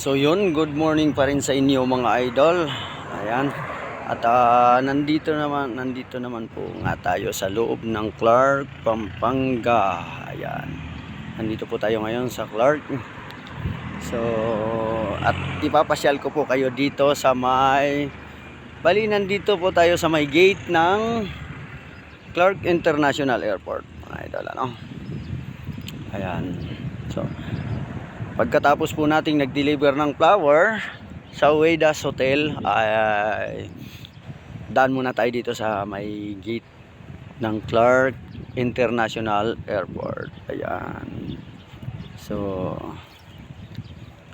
So yun, good morning pa rin sa inyo mga idol. Ayan. At nandito naman po nga tayo sa loob ng Clark, Pampanga. Ayan. Nandito po tayo ngayon sa Clark. So, at ipapasyal ko po kayo dito sa nandito po tayo sa may gate ng Clark International Airport, mga idol, ano? Ayan. So, pagkatapos po nating nag-deliver ng flower sa Uedas Hotel, ay daan muna tayo dito sa may gate ng Clark International Airport. Ayan. So,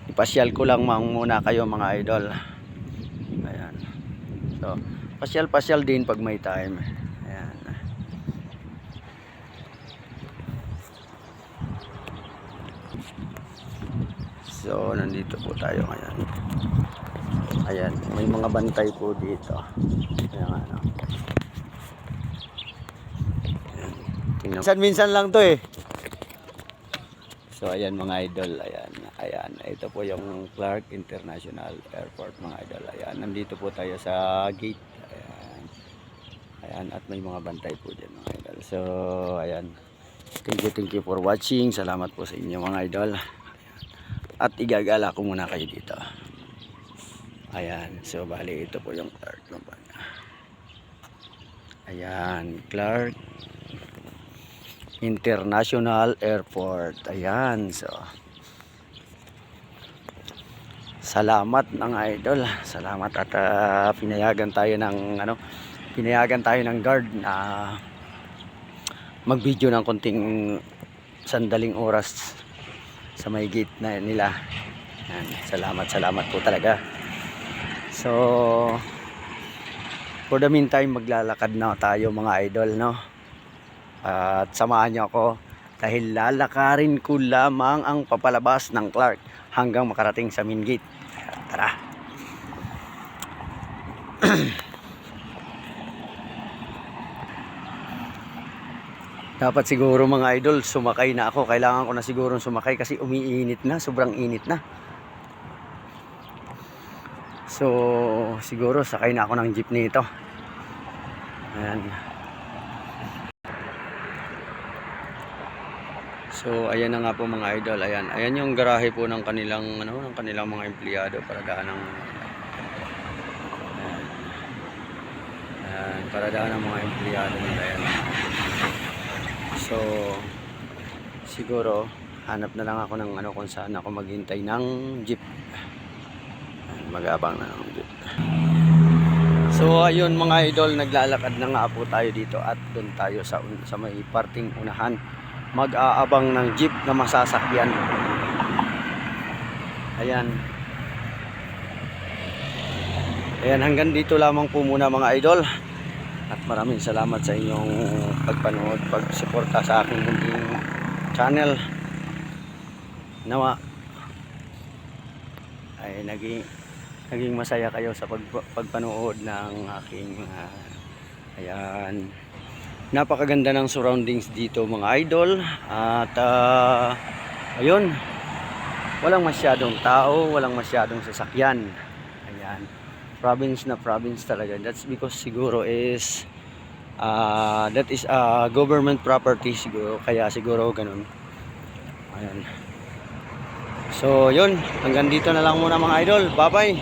ipasyal ko lang muna kayo mga idol. Ayan. So, pasyal din pag may time. Ayan. So, nandito po tayo ngayon. Ayan, may mga bantay po dito. Ayan, ano. Ayan. Minsan lang to eh. So, ayan mga idol. Ayan. Ito po yung Clark International Airport mga idol. Ayan, nandito po tayo sa gate. Ayan, at may mga bantay po dyan mga idol. So, ayan. Thank you for watching. Salamat po sa inyo mga idol. At igagala ko muna kayo dito. Ayan. So, bali ito po yung Clark. Ayan. Clark International Airport. Ayan. So, salamat mga idol. Salamat at pinayagan tayo ng guard na mag-video ng konting sandaling oras sa may gate na nila. Ayan, salamat po talaga. So, for the meantime, maglalakad na tayo mga idol, no? At samahan niyo ako dahil lalakarin ko lamang ang papalabas ng Clark hanggang makarating sa main gate. Tara. Dapat siguro mga idol sumakay na ako. Kailangan ko na siguro sumakay kasi umiinit na, sobrang init na. So siguro sakay na ako ng jeep nito. Ayan. So ayan na nga po mga idol. Ayan yung garahe po ng kanilang mga empleyado para daan ng mga empleyado nila. Ayan. So siguro hanap na lang ako ng kung saan ako maghintay ng jeep. Mag-abang na ng jeep. So ayun mga idol, naglalakad na nga po tayo dito at doon tayo sa may parting unahan. Mag-aabang ng jeep na masasakyan. Ayan. Ayan, hanggang dito lamang po muna mga idol. At maraming salamat sa inyong pagpanood, pagsuporta sa aking munting channel. Nawa ay naging masaya kayo sa pagpanood ng aking ayan. Napakaganda ng surroundings dito mga idol. At ayun, walang masyadong tao, walang masyadong sasakyan. Ayan. Province na province talaga. That's because siguro is that is government property siguro, kaya siguro ganun. Ayan. So yun, hanggang dito na lang muna mga idol. Bye bye.